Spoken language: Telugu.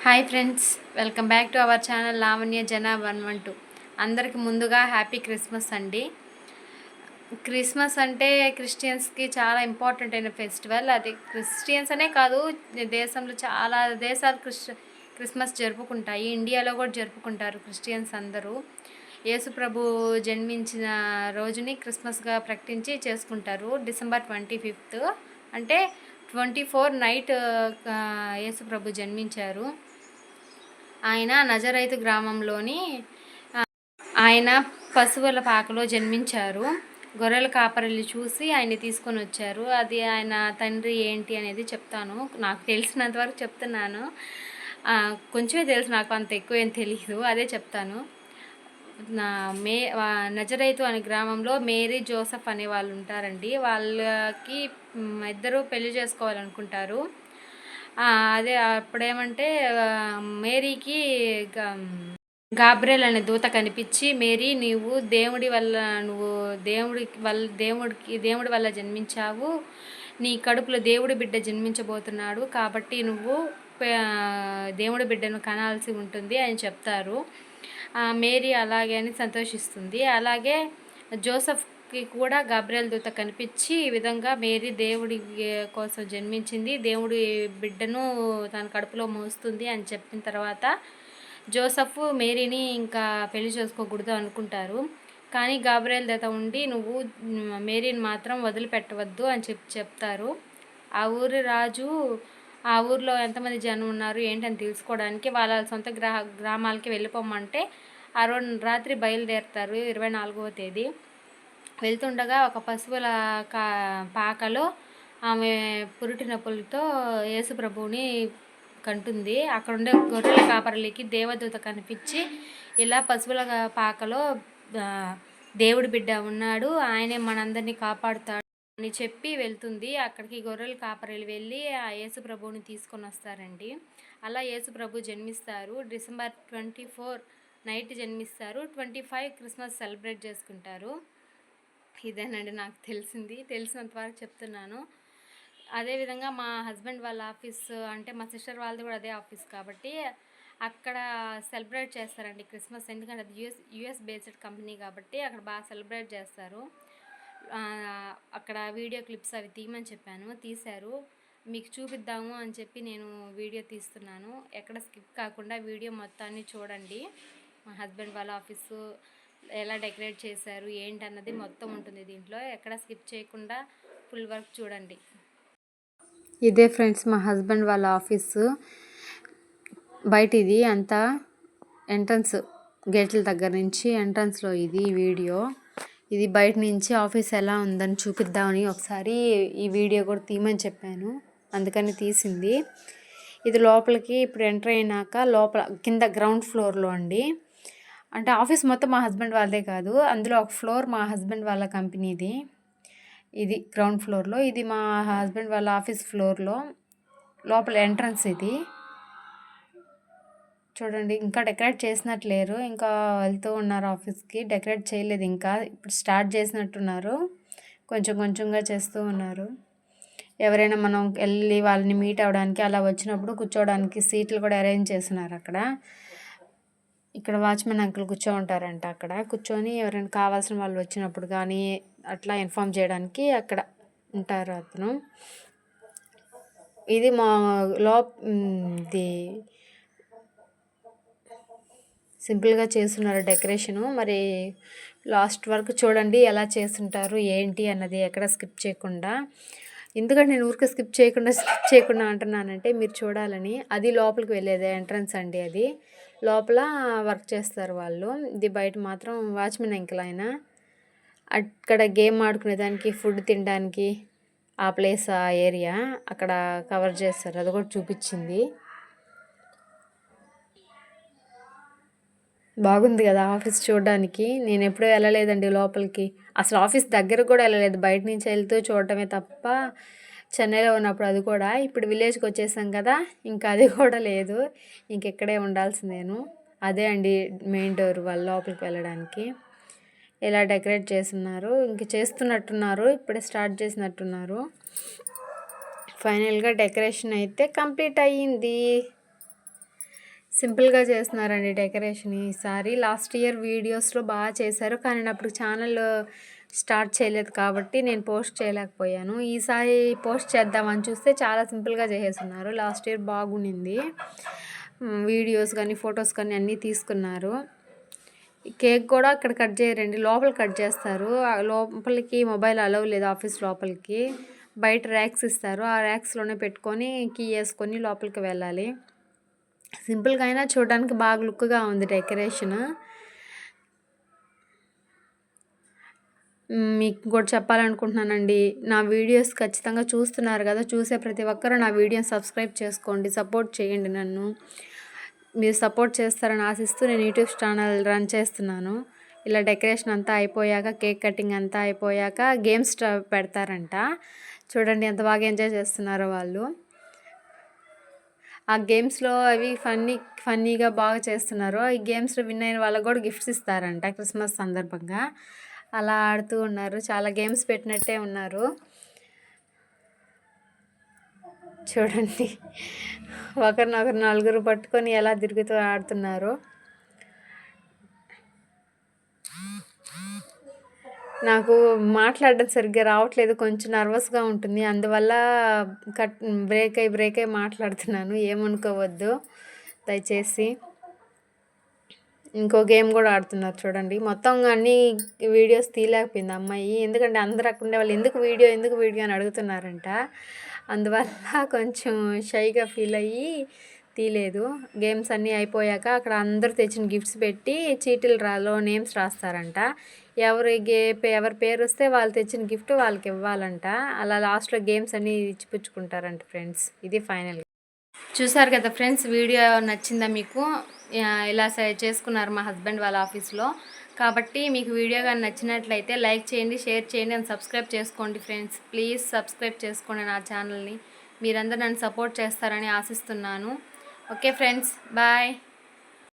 Hi friends, welcome back to our channel Lavanya జన 112. అందరికి ముందుగా హ్యాపీ క్రిస్మస్ అండి. క్రిస్మస్ అంటే క్రిస్టియన్స్కి చాలా ఇంపార్టెంట్ అయిన ఫెస్టివల్. అది క్రిస్టియన్స్ అనే కాదు, దేశంలో చాలా దేశాలు క్రిస్మస్ జరుపుకుంటాయి. ఇండియాలో కూడా జరుపుకుంటారు క్రిస్టియన్స్ అందరూ. యేసు ప్రభు జన్మించిన రోజుని క్రిస్మస్గా ప్రకటించి చేసుకుంటారు. డిసెంబర్ 25th అంటే 24 నైట్ యేసు ప్రభు జన్మించారు. ఆయన నజరైతు గ్రామంలోని ఆయన పశువుల పాకలో జన్మించారు. గొర్రెల కాపరిని చూసి ఆయన్ని తీసుకొని వచ్చారు. అది ఆయన తండ్రి ఏంటి అనేది చెప్తాను. నాకు తెలిసినంత వరకు చెప్తున్నాను. కొంచెమే తెలుసు, నాకు అంత ఎక్కువ ఏం తెలియదు, అదే చెప్తాను. నజరైతు అనే గ్రామంలో మేరీ జోసెఫ్ అనే వాళ్ళు ఉంటారండి. వాళ్ళకి ఇద్దరు పెళ్లి చేసుకోవాలనుకుంటారు. అదే అప్పుడేమంటే మేరీకి గాబ్రియల్ అనే దూత కనిపించి, మేరీ నువ్వు దేవుడి వల్ల జన్మించావు, నీ కడుపులో దేవుడి బిడ్డ జన్మించబోతున్నాడు, కాబట్టి నువ్వు దేవుడి బిడ్డను కనాల్సి ఉంటుంది అని చెప్తారు. మేరీ అలాగే అని సంతోషిస్తుంది. అలాగే జోసెఫ్కి కూడా గాబ్రియల్ దూత కనిపించి, ఈ విధంగా మేరీ దేవుడి కోసం జన్మించింది, దేవుడి బిడ్డను తన కడుపులో మోస్తుంది అని చెప్పిన తర్వాత జోసెఫ్ మేరీని ఇంకా పెళ్లి చేసుకోకూడదు అనుకుంటారు. కానీ గాబ్రియల్ దూత ఉండి, నువ్వు మేరీని మాత్రం వదిలిపెట్టవద్దు అని చెప్తారు. ఆ ఊరి రాజు ఆ ఊరిలో ఎంతమంది జనం ఉన్నారు ఏంటని తెలుసుకోవడానికి వాళ్ళ సొంత గ్రామాలకి వెళ్ళిపోమంటే ఆ రోజు రాత్రి బయలుదేరుతారు. 24వ తేదీ వెళ్తుండగా ఒక పశువుల పాకలో ఆమె పురిటి నొప్పులతో యేసు ప్రభువుని కంటుంది. అక్కడ ఉండే గొర్రెల కాపరులకి దేవదూత కనిపించి, ఇలా పశువుల పాకలో దేవుడి బిడ్డ ఉన్నాడు, ఆయనే మనందరినీ కాపాడుతాడు అని చెప్పి వెళ్తుంది. అక్కడికి గొర్రెల కాపరులు వెళ్ళి ఆ యేసు ప్రభువుని తీసుకొని వస్తారండి. అలా యేసు ప్రభు జన్మిస్తారు. డిసెంబర్ 24 నైట్ జన్మిస్తారు. 25 క్రిస్మస్ సెలబ్రేట్ చేసుకుంటారు. ఇదేనండి నాకు తెలిసినంత వరకు చెప్తున్నాను. అదేవిధంగా మా హస్బెండ్ వాళ్ళ ఆఫీస్, అంటే మా సిస్టర్ వాళ్ళది కూడా అదే ఆఫీస్ కాబట్టి అక్కడ సెలబ్రేట్ చేస్తారండి క్రిస్మస్. ఎందుకంటే అది యుఎస్ బేస్డ్ కంపెనీ కాబట్టి అక్కడ బాగా సెలబ్రేట్ చేస్తారు. అక్కడ వీడియో క్లిప్స్ అవి తీయమని చెప్పాను, తీశారు. మీకు చూపిద్దాము అని చెప్పి నేను వీడియో తీస్తున్నాను. ఎక్కడ స్కిప్ కాకుండా వీడియో మొత్తాన్ని చూడండి. మా హస్బెండ్ వాళ్ళ ఆఫీసు ఎలా డెకరేట్ చేశారు ఏంటన్నది మొత్తం ఉంటుంది దీంట్లో. ఎక్కడ స్కిప్ చేయకుండా ఫుల్ వర్క్ చూడండి. ఇదే ఫ్రెండ్స్ మా హస్బెండ్ వాళ్ళ ఆఫీసు బయట. ఇది అంతా ఎంట్రన్స్ గేట్ల దగ్గర నుంచి ఎంట్రన్స్లో ఇది వీడియో. ఇది బయట నుంచి ఆఫీస్ ఎలా ఉందని చూపిద్దామని ఒకసారి ఈ వీడియో కూడా తీయమని చెప్పాను, అందుకని తీసింది. ఇది లోపలికి ఇప్పుడు ఎంటర్ అయినాక లోపల కింద గ్రౌండ్ ఫ్లోర్లో అండి. అంటే ఆఫీస్ మొత్తం మా హస్బెండ్ వాళ్ళదే కాదు, అందులో ఒక ఫ్లోర్ మా హస్బెండ్ వాళ్ళ కంపెనీది. ఇది గ్రౌండ్ ఫ్లోర్లో, ఇది మా హస్బెండ్ వాళ్ళ ఆఫీస్ ఫ్లోర్లో లోపల ఎంట్రన్స్. ఇది చూడండి, ఇంకా డెకరేట్ చేసినట్లేరు, ఇంకా వెళ్తూ ఉన్నారు ఆఫీస్కి. డెకరేట్ చేయలేదు, ఇంకా ఇప్పుడు స్టార్ట్ చేసినట్టున్నారు, కొంచెం కొంచెంగా చేస్తూ ఉన్నారు. ఎవరైనా మనం వెళ్ళి వాళ్ళని మీట్ అవ్వడానికి అలా వచ్చినప్పుడు కూర్చోవడానికి సీట్లు కూడా అరేంజ్ చేస్తున్నారు అక్కడ. ఇక్కడ వాచ్మెన్ అంకుల్ కూర్చో ఉంటారంట. అక్కడ కూర్చొని ఎవరైనా కావాల్సిన వాళ్ళు వచ్చినప్పుడు కానీ అట్లా ఇన్ఫామ్ చేయడానికి అక్కడ ఉంటారు అతను. ఇది మా ఇది సింపుల్గా చేస్తున్నారు డెకరేషను. మరి లాస్ట్ వరకు చూడండి ఎలా చేస్తుంటారు ఏంటి అన్నది, ఎక్కడ స్కిప్ చేయకుండా. ఎందుకంటే నేను ఊరికే స్కిప్ చేయకుండా అంటున్నానంటే మీరు చూడాలని. అది లోపలికి వెళ్ళేది ఎంట్రన్స్ అండి. అది లోపల వర్క్ చేస్తారు వాళ్ళు. ఇది బయట మాత్రం వాచ్మెన్ అంకుల్ ఆయన. అక్కడ గేమ్ ఆడుకునేదానికి, ఫుడ్ తినడానికి ఆ ప్లేస్, ఆ ఏరియా అక్కడ కవర్ చేస్తారు, అది కూడా చూపించింది. బాగుంది కదా ఆఫీస్ చూడడానికి. నేను ఎప్పుడూ వెళ్ళలేదండి లోపలికి, అసలు ఆఫీస్ దగ్గర కూడా వెళ్ళలేదు, బయట నుంచి వెళ్తూ చూడటమే తప్ప. చెన్నైలో ఉన్నప్పుడు అది కూడా, ఇప్పుడు విలేజ్కి వచ్చేసాం కదా, ఇంకా అది కూడా లేదు, ఇంకెక్కడే ఉండాల్సిందేను. అదే అండి మెయిన్ డోర్ వాళ్ళ లోపలికి వెళ్ళడానికి. ఇలా డెకరేట్ చేస్తున్నారు, ఇంక చేస్తున్నట్టున్నారు, ఇప్పుడే స్టార్ట్ చేసినట్టున్నారు. ఫైనల్గా డెకరేషన్ అయితే కంప్లీట్ అయ్యింది. సింపుల్గా చేస్తున్నారండి డెకరేషన్ ఈసారి. లాస్ట్ ఇయర్ వీడియోస్లో బాగా చేశారు, కానీ నేను అప్పుడు ఛానల్ స్టార్ట్ చేయలేదు కాబట్టి నేను పోస్ట్ చేయలేకపోయాను. ఈసారి పోస్ట్ చేద్దామని చూస్తే చాలా సింపుల్గా చేసేస్తున్నారు. లాస్ట్ ఇయర్ బాగుండింది, వీడియోస్ కానీ ఫొటోస్ కానీ అన్నీ తీసుకున్నారు. కేక్ కూడా అక్కడ కట్ చేయరండి, లోపల కట్ చేస్తారు. లోపలికి మొబైల్ అలౌ లేదు ఆఫీస్ లోపలికి. బయట ర్యాక్స్ ఇస్తారు, ఆ ర్యాక్స్లోనే పెట్టుకొని కీ వేసుకొని లోపలికి వెళ్ళాలి. సింపుల్గా అయినా చూడడానికి బాగా లుక్గా ఉంది డెకరేషన్. మీకు కూడా చెప్పాలనుకుంటున్నానండి, నా వీడియోస్ ఖచ్చితంగా చూస్తున్నారు కదా, చూసే ప్రతి ఒక్కరూ నా వీడియోని సబ్స్క్రైబ్ చేసుకోండి, సపోర్ట్ చేయండి. నన్ను మీరు సపోర్ట్ చేస్తారని ఆశిస్తూ నేను యూట్యూబ్ ఛానల్ రన్ చేస్తున్నాను. ఇలా డెకరేషన్ అంతా అయిపోయాక, కేక్ కటింగ్ అంతా అయిపోయాక గేమ్స్ పెడతారంట. చూడండి ఎంత బాగా ఎంజాయ్ చేస్తున్నారో వాళ్ళు. ఆ గేమ్స్లో అవి ఫన్నీగా బాగా చేస్తున్నారు. ఈ గేమ్స్లో విన్ అయిన వాళ్ళకు కూడా గిఫ్ట్స్ ఇస్తారంట క్రిస్మస్ సందర్భంగా. అలా ఆడుతూ ఉన్నారు, చాలా గేమ్స్ పెట్టినట్టే ఉన్నారు. చూడండి ఒకరినొకరు నలుగురు పట్టుకొని ఎలా తిరుగుతూ ఆడుతున్నారు. నాకు మాట్లాడడం సరిగ్గా రావట్లేదు, కొంచెం నర్వస్గా ఉంటుంది, అందువల్ల బ్రేక్ అయ్యి మాట్లాడుతున్నాను, ఏమనుకోవద్దు దయచేసి. ఇంకో గేమ్ కూడా ఆడుతున్నారు చూడండి. మొత్తం అన్ని వీడియోస్ తీయలేకపోయింది అమ్మాయి, ఎందుకంటే అందరూ అక్కడ ఉండే వాళ్ళు ఎందుకు వీడియో అని అడుగుతున్నారంట. అందువల్ల కొంచెం షైగా ఫీల్ అయ్యి తీయలేదు. గేమ్స్ అన్నీ అయిపోయాక అక్కడ అందరూ తెచ్చిన గిఫ్ట్స్ పెట్టి చీటీలు నేమ్స్ రాస్తారంట. ఎవరి పేరు వస్తే వాళ్ళు తెచ్చిన గిఫ్ట్ వాళ్ళకి ఇవ్వాలంట. అలా లాస్ట్లో గేమ్స్ అన్నీ ఇచ్చిపుచ్చుకుంటారంట ఫ్రెండ్స్. ఇది ఫైనల్. చూసారు కదా ఫ్రెండ్స్, వీడియో నచ్చిందా మీకు? ఇలా చేసుకున్నారు మా హస్బెండ్ వాళ్ళ ఆఫీస్లో. కాబట్టి మీకు వీడియో కానీ నచ్చినట్లయితే లైక్ చేయండి, షేర్ చేయండి అండ్ సబ్స్క్రైబ్ చేసుకోండి ఫ్రెండ్స్. ప్లీజ్ సబ్స్క్రైబ్ చేసుకోండి నా ఛానల్ని. మీరందరూ నన్ను సపోర్ట్ చేస్తారని ఆశిస్తున్నాను. Okay friends, bye.